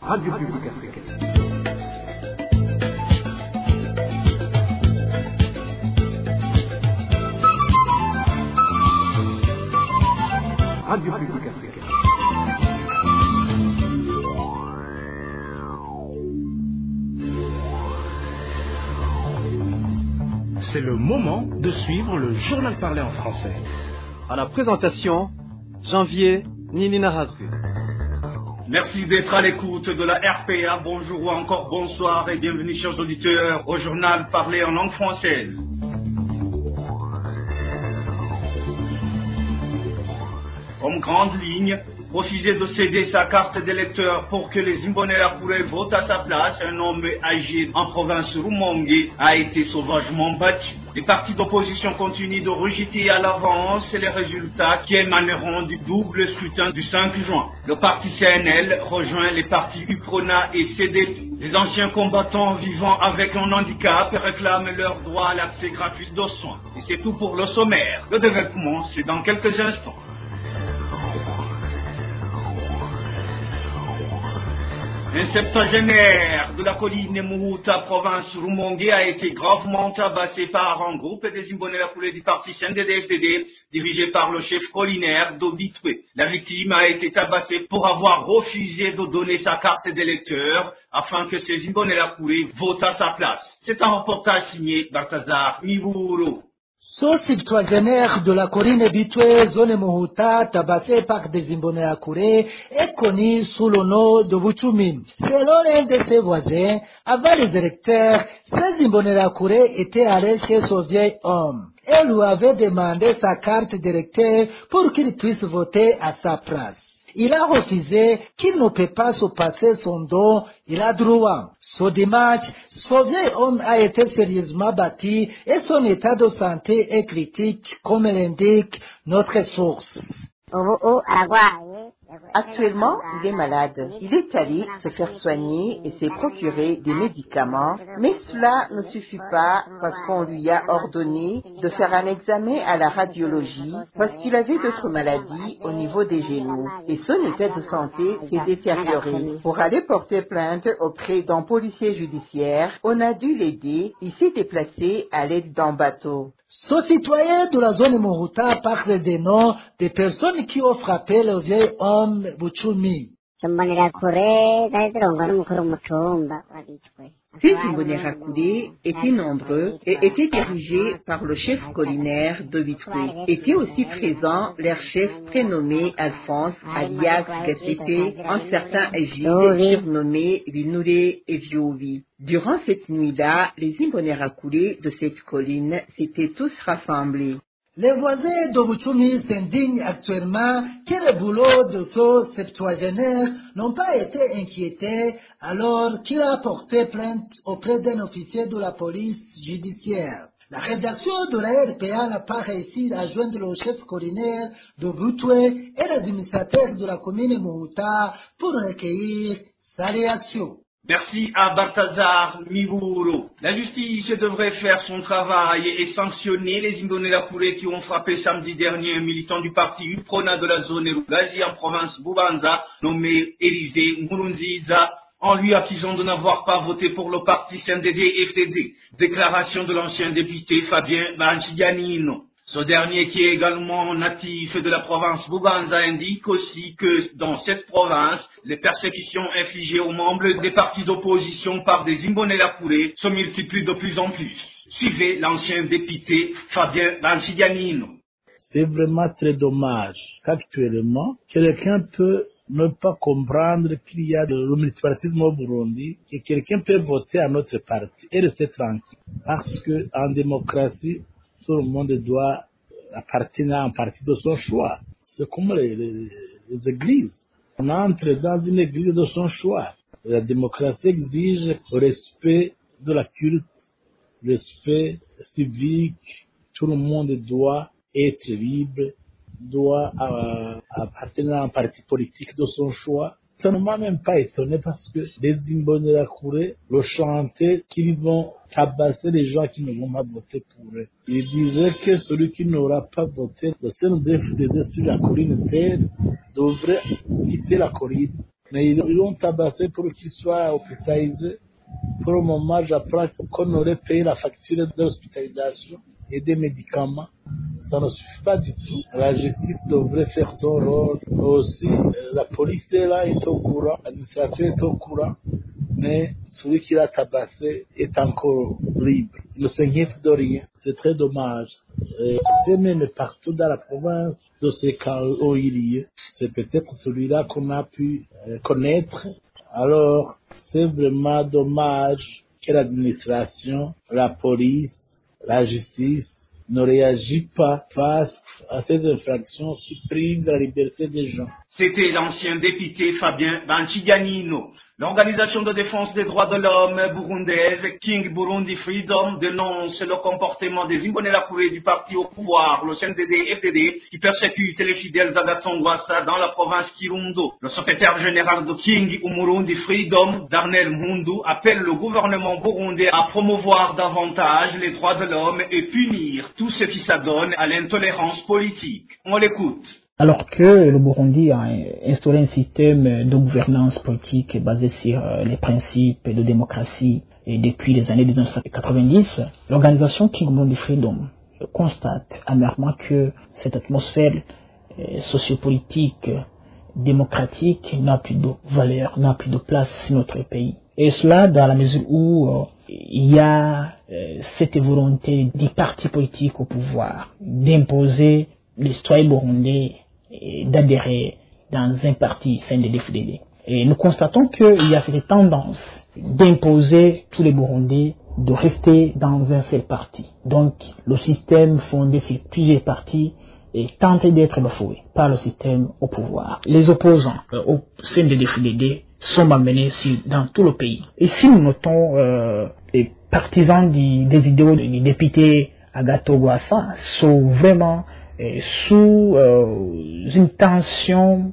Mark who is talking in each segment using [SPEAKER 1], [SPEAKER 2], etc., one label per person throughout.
[SPEAKER 1] Radio Publique Africaine. Radio Publique Africaine.
[SPEAKER 2] C'est le moment de suivre le journal parlé en français.
[SPEAKER 3] À la présentation, Janvier Ninina Hazgu.
[SPEAKER 4] Merci d'être à l'écoute de la RPA. Bonjour ou encore bonsoir et bienvenue chers auditeurs au journal parlé en langue française. En grande ligne, refuser de céder sa carte d'électeur pour que les Imbonerakure votent à sa place, un homme âgé en province Rumongue a été sauvagement battu. Les partis d'opposition continuent de rejeter à l'avance les résultats qui émaneront du double scrutin du 5 juin. Le parti CNL rejoint les partis UPRONA et CDP. Les anciens combattants vivant avec un handicap réclament leur droit à l'accès gratuit aux soins. Et c'est tout pour le sommaire. Le développement, c'est dans quelques instants. Un septuagénaire de la colline Muhuta, province Rumongue, a été gravement tabassé par un groupe des Imbonerakure du parti CNDD-FDD, dirigé par le chef collinaire d'Obitwe. La victime a été tabassée pour avoir refusé de donner sa carte d'électeur afin que ces Imbonerakure votent à sa place. C'est un reportage signé Balthazar Miburu.
[SPEAKER 5] Ce septuagénaire de la colline Bitwe, zone Muhuta, tabassé par des Imbonerakure, est connu sous le nom de Buchumi. Selon l'un de ses voisins, avant les électeurs, ces Imbonerakure étaient allés chez ce vieil homme et lui avaient demandé sa carte d'électeur pour qu'il puisse voter à sa place. Il a refusé qu'il ne peut pas se passer son don, il a droit. Ce dimanche, ce vieil homme a été sérieusement battu et son état de santé est critique, comme l'indique notre source.
[SPEAKER 6] Actuellement, il est malade. Il est allé se faire soigner et s'est procuré des médicaments, mais cela ne suffit pas parce qu'on lui a ordonné de faire un examen à la radiologie parce qu'il avait d'autres maladies au niveau des genoux et son état de santé s'est détérioré. Pour aller porter plainte auprès d'un policier judiciaire, on a dû l'aider. Il s'est déplacé à l'aide d'un bateau.
[SPEAKER 5] Ce citoyen de la zone Muhuta parle des noms des personnes qui ont frappé le vieil homme Buchumi.
[SPEAKER 6] Ces Imbonerakure étaient nombreux et étaient dirigés par le chef collinaire de Bitwe. Était aussi présent leur chef prénommé Alphonse, alias Gassete, un certain Agide, surnommé Vinure et Viovi. Durant cette nuit-là, les Imbonerakure de cette colline s'étaient tous rassemblés.
[SPEAKER 5] Les voisins de Buchumi s'indignent actuellement que les boulots de ce septuagénaire n'ont pas été inquiétés alors qu'il a porté plainte auprès d'un officier de la police judiciaire. La rédaction de la RPA n'a pas réussi à joindre le chef collinaire de Butwe et l'administrateur de la commune Muhuta pour recueillir sa réaction.
[SPEAKER 4] Merci à Balthazar Miburu. La justice devrait faire son travail et sanctionner les Imbonerakure qui ont frappé samedi dernier un militant du parti UPRONA de la zone Rugazi en province Bubanza, nommé Élisée Murunziza, en lui accusant de n'avoir pas voté pour le parti CNDD-FDD. Déclaration de l'ancien député Fabien Banchiganino. Ce dernier, qui est également natif de la province Bubanza, indique aussi que dans cette province, les persécutions infligées aux membres des partis d'opposition par des Imbonerakure se multiplient de plus en plus. Suivez l'ancien député Fabien Banchiganino.
[SPEAKER 7] C'est vraiment très dommage qu'actuellement, quelqu'un peut ne pas comprendre qu'il y a le multipartisme au Burundi et quelqu'un peut voter à notre parti et rester tranquille. Parce que en démocratie, tout le monde doit appartenir à un parti de son choix. C'est comme les églises. On entre dans une église de son choix. La démocratie exige le respect de la culte, le respect civique. Tout le monde doit être libre, doit appartenir à un parti politique de son choix. Ça ne m'a même pas étonné parce que les Imbonerakure le chantaient qu'ils vont tabasser les gens qui ne vont pas voter pour eux. Ils disaient que celui qui n'aura pas voté le CNDD-FDD sur la colline terre devrait quitter la colline. Mais ils l'ont tabassé pour qu'il soit officialisé. Pour le moment, j'apprends qu'on aurait payé la facture d'hospitalisation et des médicaments. Ça ne suffit pas du tout. La justice devrait faire son rôle. Aussi, la police est là, est au courant, l'administration est au courant. Mais celui qui l'a tabassé est encore libre. Il ne s'inquiète de rien. C'est très dommage. C'est même partout dans la province de ces cas où il y est. C'est peut-être celui-là qu'on a pu connaître. Alors, c'est vraiment dommage que l'administration, la police, la justice ne réagissent pas face à ces infractions qui privent de la liberté des gens.
[SPEAKER 4] C'était l'ancien député Fabien Banciganino. L'organisation de défense des droits de l'homme burundaise King Burundi Freedom dénonce le comportement des Imbonerakure du parti au pouvoir, le CNDD-FDD, qui persécute les fidèles d'Agathon-Rwasa dans la province Kirundo. Le secrétaire général de King Burundi Freedom, Darnell Mhundu, appelle le gouvernement burundais à promouvoir davantage les droits de l'homme et punir tous ceux qui s'adonnent à l'intolérance politique. On l'écoute.
[SPEAKER 8] Alors que le Burundi a instauré un système de gouvernance politique basé sur les principes de démocratie et depuis les années 1990, l'organisation King Burundi Freedom constate amèrement que cette atmosphère sociopolitique démocratique n'a plus de valeur, n'a plus de place sur notre pays. Et cela dans la mesure où il y a cette volonté des partis politiques au pouvoir d'imposer les citoyens burundais d'adhérer dans un parti CNDD-FDD. Et nous constatons qu'il y a cette tendance d'imposer tous les Burundais de rester dans un seul parti. Donc le système fondé sur plusieurs partis est tenté d'être bafoué par le système au pouvoir. Les opposants au CNDD-FDD sont amenés dans tout le pays. Et si nous notons les partisans des idéaux du député Agathon-Rwasa sont vraiment sous une tension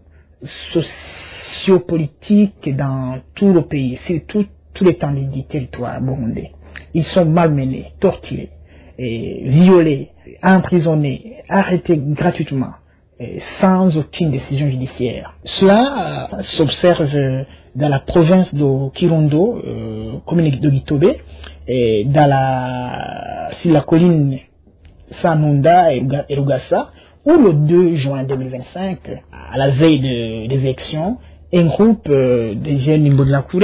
[SPEAKER 8] sociopolitique dans tout le pays, sur tout l'étendue du territoire burundais. Ils sont malmenés, torturés, violés, emprisonnés, arrêtés gratuitement, sans aucune décision judiciaire. Cela s'observe dans la province de Kirundo, commune de Gitobe, et sur la colline Sanunda et Rugasa, où le 2 juin 2025, à la veille des élections, un groupe de jeunes Imbonerakure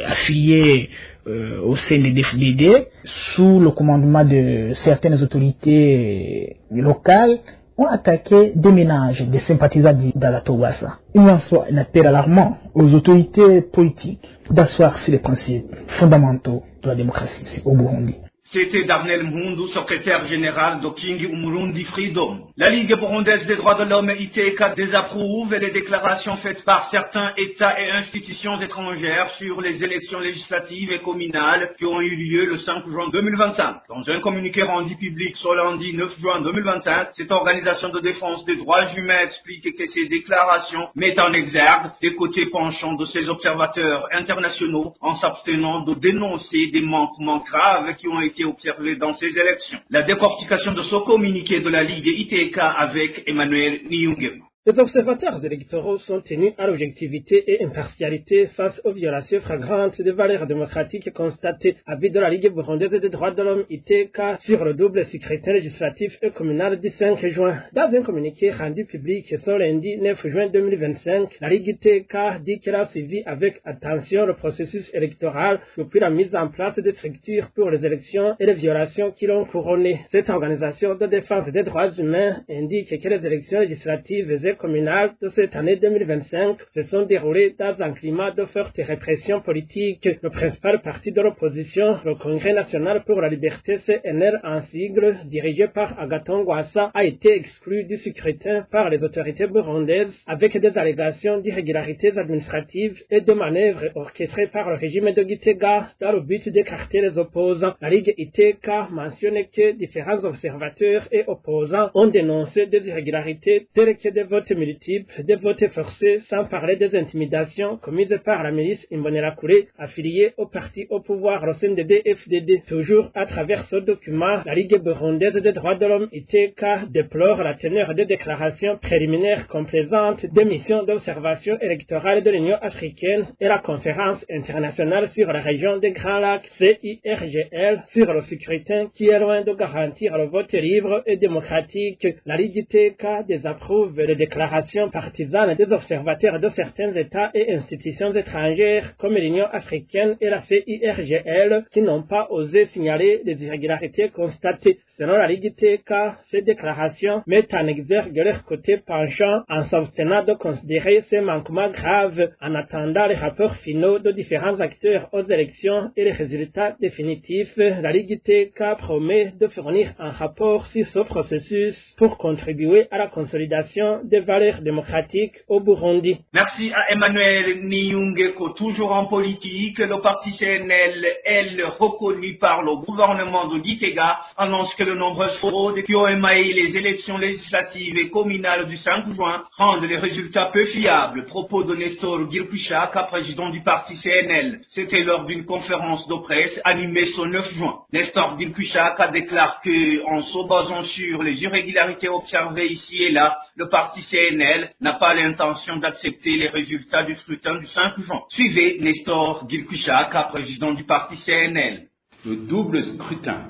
[SPEAKER 8] affiliés au CNDD-FDD, sous le commandement de certaines autorités locales, ont attaqué des ménages des sympathisants d'Agathon-Rwasa. Il en soit un appel alarmant aux autorités politiques d'asseoir sur les principes fondamentaux de la démocratie au Burundi.
[SPEAKER 4] C'était Darnell Mhundu, secrétaire général de King Burundi Freedom. La Ligue burundaise des droits de l'homme ITK désapprouve les déclarations faites par certains États et institutions étrangères sur les élections législatives et communales qui ont eu lieu le 5 juin 2025. Dans un communiqué rendu public ce lundi 9 juin 2025, cette organisation de défense des droits humains explique que ces déclarations mettent en exergue des côtés penchants de ces observateurs internationaux en s'abstenant de dénoncer des manquements graves qui ont été observé dans ces élections. La décortication de ce communiqué de la Ligue ITK avec Emmanuel Niyungema.
[SPEAKER 9] Les observateurs électoraux sont tenus à l'objectivité et impartialité face aux violations flagrantes des valeurs démocratiques constatées. Avis de la Ligue burundaise des droits de l'homme ITK sur le double scrutin législatif et communal du 5 juin. Dans un communiqué rendu public ce lundi 9 juin 2025, la Ligue ITK dit qu'elle a suivi avec attention le processus électoral depuis la mise en place des structures pour les élections et les violations qui l'ont couronné. Cette organisation de défense des droits humains indique que les élections législatives et communales de cette année 2025 se sont déroulées dans un climat de forte répression politique. Le principal parti de l'opposition, le Congrès national pour la liberté CNL en sigle, dirigé par Agathon-Rwasa, a été exclu du scrutin par les autorités burundaises avec des allégations d'irrégularités administratives et de manœuvres orchestrées par le régime de Gitega dans le but d'écarter les opposants. La Ligue ITK mentionne que différents observateurs et opposants ont dénoncé des irrégularités telles que des votes votes multiples, des votes forcés, sans parler des intimidations commises par la milice Imbonerakure affiliée au parti au pouvoir, le CNDD-FDD. Toujours à travers ce document, la Ligue burundaise des droits de l'homme ITK déplore la teneur des déclarations préliminaires complaisantes des missions d'observation électorale de l'Union africaine et la conférence internationale sur la région des Grands Lacs, CIRGL, sur le scrutin qui est loin de garantir le vote libre et démocratique. La Ligue ITK désapprouve les déclarations partisanes des observateurs de certains États et institutions étrangères comme l'Union africaine et la CIRGL qui n'ont pas osé signaler les irrégularités constatées. Selon la Ligue ITK, ces déclarations mettent en exergue leur côté penchant en s'abstenant de considérer ces manquements graves en attendant les rapports finaux de différents acteurs aux élections et les résultats définitifs. La Ligue ITK promet de fournir un rapport sur ce processus pour contribuer à la consolidation des valeurs démocratiques au Burundi.
[SPEAKER 4] Merci à Emmanuel Niyungeko. Toujours en politique, le parti CNL, elle, reconnu par le gouvernement de Gitega, annonce que de nombreuses fraudes qui ont émaillé les élections législatives et communales du 5 juin rendent les résultats peu fiables. Propos de Nestor Girkushaka, président du parti CNL. C'était lors d'une conférence de presse animée ce 9 juin. Nestor Girkushaka déclare que, en se basant sur les irrégularités observées ici et là, le parti CNL n'a pas l'intention d'accepter les résultats du scrutin du 5 juin. Suivez Nestor Girkushaka, président du parti CNL.
[SPEAKER 10] Le double scrutin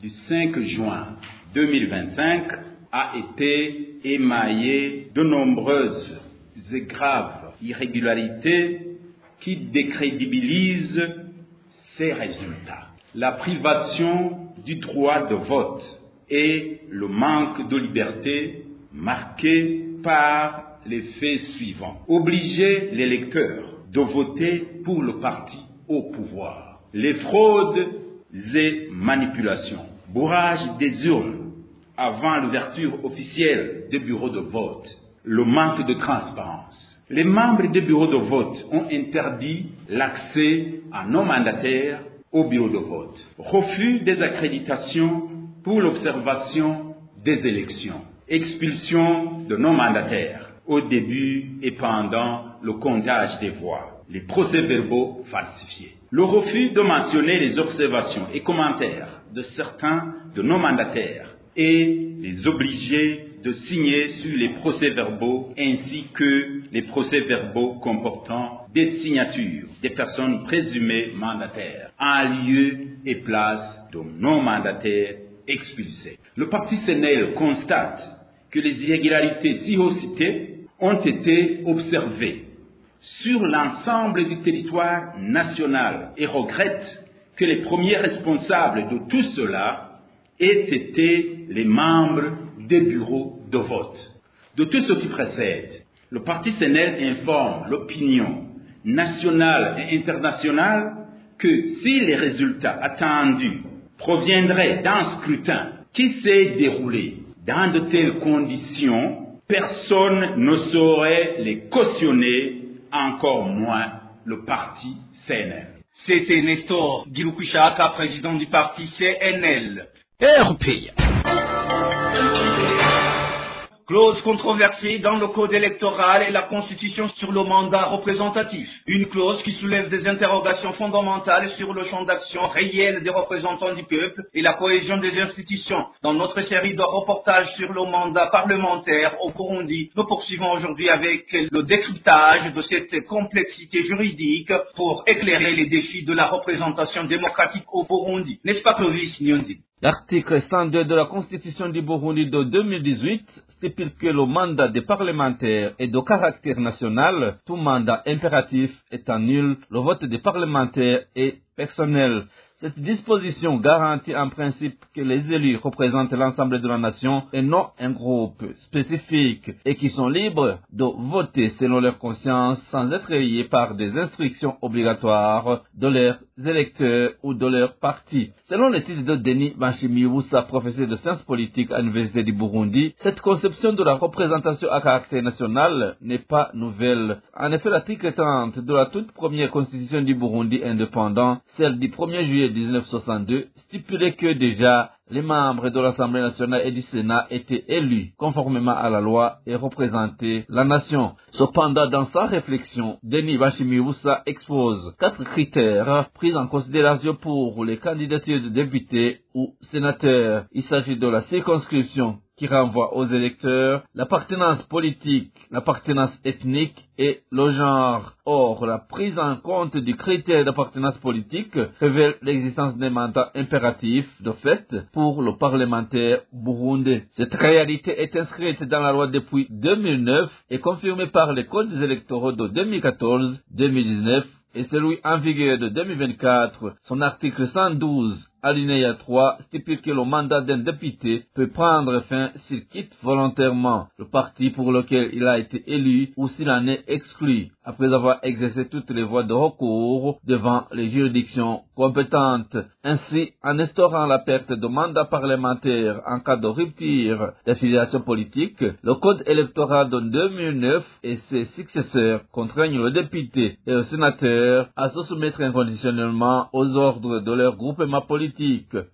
[SPEAKER 10] du 5 juin 2025 a été émaillé de nombreuses et graves irrégularités qui décrédibilisent ces résultats. La privation du droit de vote et le manque de liberté marqué par les faits suivants. Obliger l'électeur de voter pour le parti au pouvoir. Les fraudes et manipulations. Bourrage des urnes avant l'ouverture officielle des bureaux de vote. Le manque de transparence. Les membres des bureaux de vote ont interdit l'accès à nos mandataires aux bureaux de vote. Refus des accréditations pour l'observation des élections. Expulsion de nos mandataires au début et pendant le comptage des voix. Les procès-verbaux falsifiés. Le refus de mentionner les observations et commentaires de certains de nos mandataires et les obliger de signer sur les procès-verbaux ainsi que les procès-verbaux comportant des signatures des personnes présumées mandataires en lieu et place de nos mandataires expulsés. Le parti CNL constate que les irrégularités ci haut citées ont été observées sur l'ensemble du territoire national et regrette que les premiers responsables de tout cela aient été les membres des bureaux de vote. De tout ce qui précède, le parti CNL informe l'opinion nationale et internationale que si les résultats attendus proviendraient d'un scrutin qui s'est déroulé dans de telles conditions, personne ne saurait les cautionner, encore moins le parti CNL.
[SPEAKER 4] C'était Nestor Girkushaka, président du parti CNL.
[SPEAKER 3] RPI.
[SPEAKER 4] Clause controversée dans le code électoral et la constitution sur le mandat représentatif. Une clause qui soulève des interrogations fondamentales sur le champ d'action réel des représentants du peuple et la cohésion des institutions. Dans notre série de reportages sur le mandat parlementaire au Burundi, nous poursuivons aujourd'hui avec le décryptage de cette complexité juridique pour éclairer les défis de la représentation démocratique au Burundi. N'est-ce pas, Clovis Nyonzi?
[SPEAKER 11] L'article 102 de la Constitution du Burundi de 2018 stipule que le mandat des parlementaires est de caractère national. Tout mandat impératif étant nul, le vote des parlementaires est personnel. Cette disposition garantit en principe que les élus représentent l'ensemble de la nation et non un groupe spécifique et qui sont libres de voter selon leur conscience sans être liés par des instructions obligatoires de leurs électeurs ou de leur parti. Selon l'étude de Denis Banshimiwusa, professeur de sciences politiques à l'Université du Burundi, cette conception de la représentation à caractère national n'est pas nouvelle. En effet, l'article 30 de la toute première constitution du Burundi indépendant, celle du 1er juillet 1962, stipulait que déjà les membres de l'Assemblée nationale et du Sénat étaient élus conformément à la loi et représentaient la nation. Cependant, dans sa réflexion, Denis Bashimiwusa expose 4 critères pris en considération pour les candidatures de députés ou sénateurs. Il s'agit de la circonscription qui renvoie aux électeurs, l'appartenance politique, l'appartenance ethnique et le genre. Or, la prise en compte du critère d'appartenance politique révèle l'existence d'un mandat impératif de fait pour le parlementaire burundais. Cette réalité est inscrite dans la loi depuis 2009 et confirmée par les codes électoraux de 2014, 2019 et celui en vigueur de 2024. Son article 112, alinéa 3, stipule que le mandat d'un député peut prendre fin s'il quitte volontairement le parti pour lequel il a été élu ou s'il en est exclu, après avoir exercé toutes les voies de recours devant les juridictions compétentes. Ainsi, en instaurant la perte de mandat parlementaire en cas de rupture d'affiliation politique, le code électoral de 2009 et ses successeurs contraignent le député et le sénateur à se soumettre inconditionnellement aux ordres de leur groupement politique.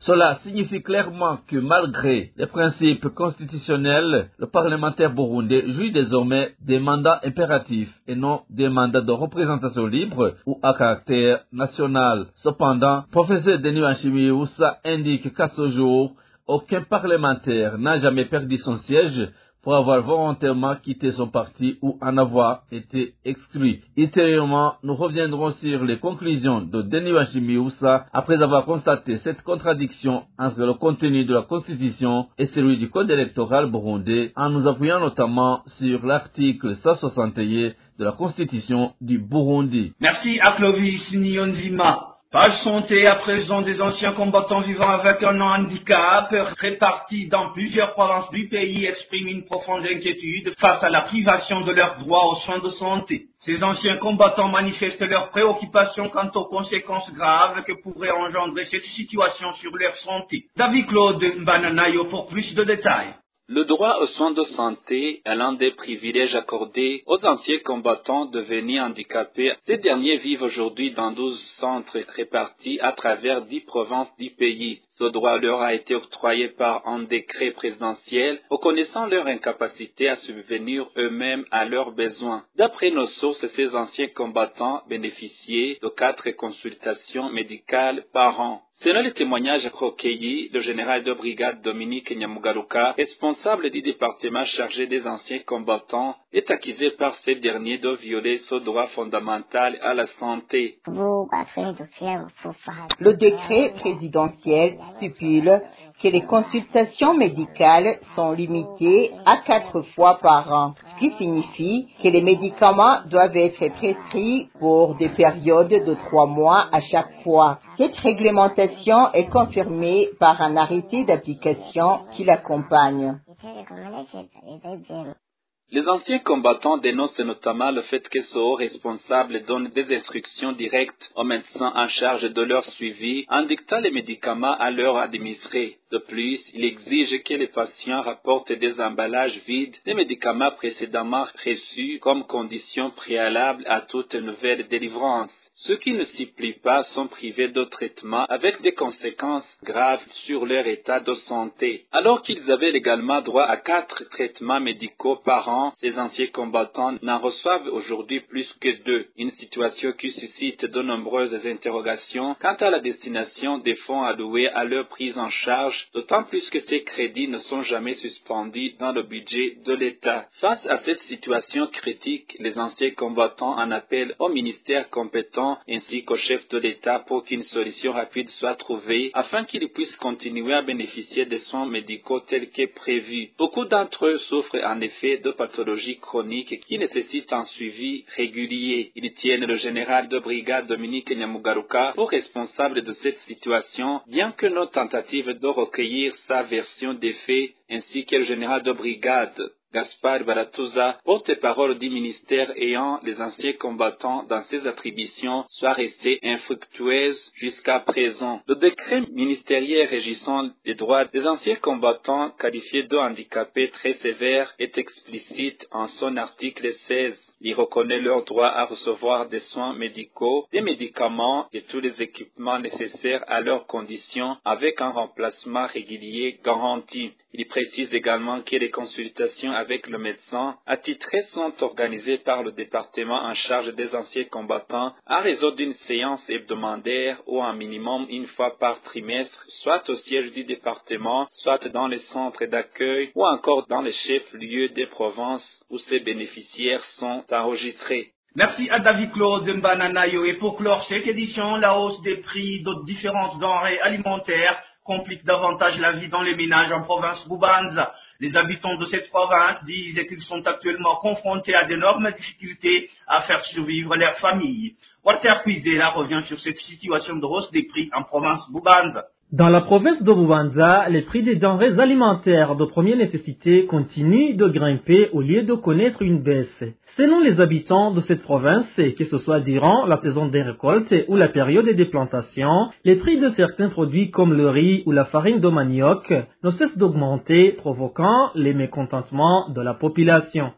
[SPEAKER 11] Cela signifie clairement que malgré les principes constitutionnels, le parlementaire burundais jouit désormais des mandats impératifs et non des mandats de représentation libre ou à caractère national. Cependant, professeur Denis Bashimiwusa indique qu'à ce jour, aucun parlementaire n'a jamais perdu son siège pour avoir volontairement quitté son parti ou en avoir été exclu. Ultérieurement, nous reviendrons sur les conclusions de Denis Bashimiwusa après avoir constaté cette contradiction entre le contenu de la Constitution et celui du Code électoral burundais, en nous appuyant notamment sur l'article 161 de la Constitution du Burundi.
[SPEAKER 4] Merci à Clovis Nyonzima. Page santé, à présent, des anciens combattants vivant avec un handicap répartis dans plusieurs provinces du pays expriment une profonde inquiétude face à la privation de leurs droits aux soins de santé. Ces anciens combattants manifestent leurs préoccupations quant aux conséquences graves que pourrait engendrer cette situation sur leur santé. David Claude Mbananayo pour plus de détails.
[SPEAKER 12] Le droit aux soins de santé est l'un des privilèges accordés aux anciens combattants devenus handicapés. Ces derniers vivent aujourd'hui dans 12 centres répartis à travers 10 provinces du pays. Ce droit leur a été octroyé par un décret présidentiel, reconnaissant leur incapacité à subvenir eux-mêmes à leurs besoins. D'après nos sources, ces anciens combattants bénéficiaient de 4 consultations médicales par an. Selon les témoignages recueillis, le général de brigade Dominique Nyamugaruka, responsable du département chargé des anciens combattants, est accusé par ces derniers de violer ce droit fondamental à la santé.
[SPEAKER 6] Le décret présidentiel stipule que les consultations médicales sont limitées à 4 fois par an, ce qui signifie que les médicaments doivent être prescrits pour des périodes de 3 mois à chaque fois. Cette réglementation est confirmée par un arrêté d'application qui l'accompagne.
[SPEAKER 12] Les anciens combattants dénoncent notamment le fait que ce haut responsable donne des instructions directes aux médecins en charge de leur suivi en dictant les médicaments à leur administrer. De plus, il exige que les patients rapportent des emballages vides des médicaments précédemment reçus comme condition préalable à toute nouvelle délivrance. Ceux qui ne s'y plient pas sont privés de traitement avec des conséquences graves sur leur état de santé. Alors qu'ils avaient légalement droit à 4 traitements médicaux par an, ces anciens combattants n'en reçoivent aujourd'hui plus que 2. Une situation qui suscite de nombreuses interrogations quant à la destination des fonds alloués à leur prise en charge, d'autant plus que ces crédits ne sont jamais suspendus dans le budget de l'État. Face à cette situation critique, les anciens combattants en appellent au ministère compétent ainsi qu'au chef de l'État pour qu'une solution rapide soit trouvée afin qu'ils puissent continuer à bénéficier des soins médicaux tels que prévus. Beaucoup d'entre eux souffrent en effet de pathologies chroniques qui nécessitent un suivi régulier. Ils tiennent le général de brigade Dominique Nyamugaruka pour responsable de cette situation, bien que nos tentatives de recueillir sa version des faits ainsi que le général de brigade Gaspard Baratuza, porte-parole du ministère ayant les anciens combattants dans ses attributions, soit restée infructueuse jusqu'à présent. Le décret ministériel régissant les droits des anciens combattants qualifiés de handicapés très sévères est explicite en son article 16. Il reconnaît leur droit à recevoir des soins médicaux, des médicaments et tous les équipements nécessaires à leurs conditions avec un remplacement régulier garanti. Il précise également que les consultations avec le médecin attitré sont organisées par le département en charge des anciens combattants à raison d'une séance hebdomadaire ou un minimum une fois par trimestre, soit au siège du département, soit dans les centres d'accueil ou encore dans les chefs-lieux des provinces où ces bénéficiaires sont enregistrés.
[SPEAKER 4] Merci à David Claude Mbananayo. Et pour clore cette édition, la hausse des prix de différentes denrées alimentaires complique davantage la vie dans les ménages en province Bubanza. Les habitants de cette province disent qu'ils sont actuellement confrontés à d'énormes difficultés à faire survivre leur famille. Walter Cuisera revient sur cette situation de hausse des prix en province Bubanza.
[SPEAKER 13] Dans la province de Bubanza, les prix des denrées alimentaires de première nécessité continuent de grimper au lieu de connaître une baisse. Selon les habitants de cette province, que ce soit durant la saison des récoltes ou la période des plantations, les prix de certains produits comme le riz ou la farine de manioc ne cessent d'augmenter, provoquant les mécontentements de la population.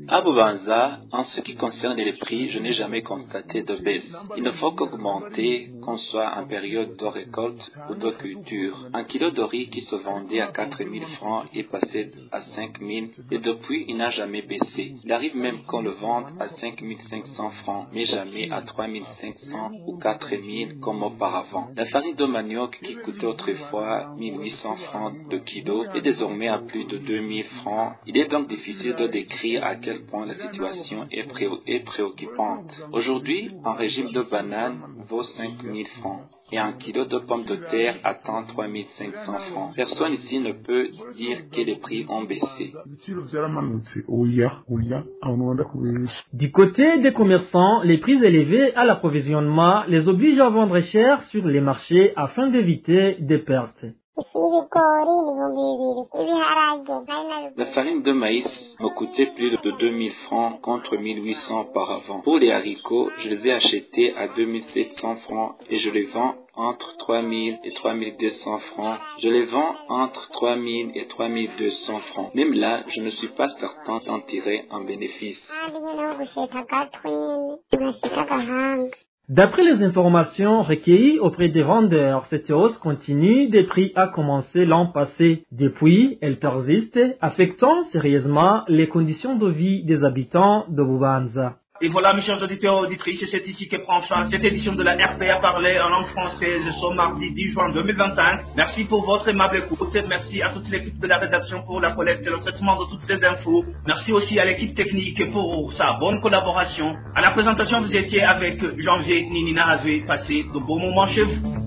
[SPEAKER 12] À Bubanza, en ce qui concerne les prix, je n'ai jamais constaté de baisse. Il ne faut qu'augmenter, qu'on soit en période de récolte ou de culture. Un kilo de riz qui se vendait à 4 000 francs est passé à 5 000 et depuis il n'a jamais baissé. Il arrive même qu'on le vende à 5 500 francs, mais jamais à 3 500 ou 4 000 comme auparavant. La farine de manioc qui coûtait autrefois 1 800 francs de kilo est désormais à plus de 2 000 francs. Il est donc difficile de décrire à quel point la situation est préoccupante. Aujourd'hui, un régime de bananes vaut 5 000 francs et un kilo de pommes de terre atteint 3 500 francs. Personne ici ne peut dire que les prix ont baissé.
[SPEAKER 13] Du côté des commerçants, les prix élevés à l'approvisionnement les obligent à vendre cher sur les marchés afin d'éviter des pertes.
[SPEAKER 12] La farine de maïs me coûtait plus de 2000 francs contre 1800 auparavant. Pour les haricots, je les ai achetés à 2700 francs et je les vends entre 3000 et 3200 francs. Je les vends entre 3000 et 3200 francs. Même là, je ne suis pas certain d'en tirer un bénéfice.
[SPEAKER 13] D'après les informations recueillies auprès des vendeurs, cette hausse continue des prix a commencé l'an passé. Depuis, elle persiste, affectant sérieusement les conditions de vie des habitants de Bubanza.
[SPEAKER 4] Et voilà, mes chers auditeurs et auditrices, c'est ici que prend fin cette édition de la RPA parlée en langue française ce mardi 10 juin 2025. Merci pour votre aimable écoute. Merci à toute l'équipe de la rédaction pour la collecte et le traitement de toutes ces infos. Merci aussi à l'équipe technique pour sa bonne collaboration. À la présentation, vous étiez avec Janvier Ninina Hazoué. Passez de bons moments chez vous.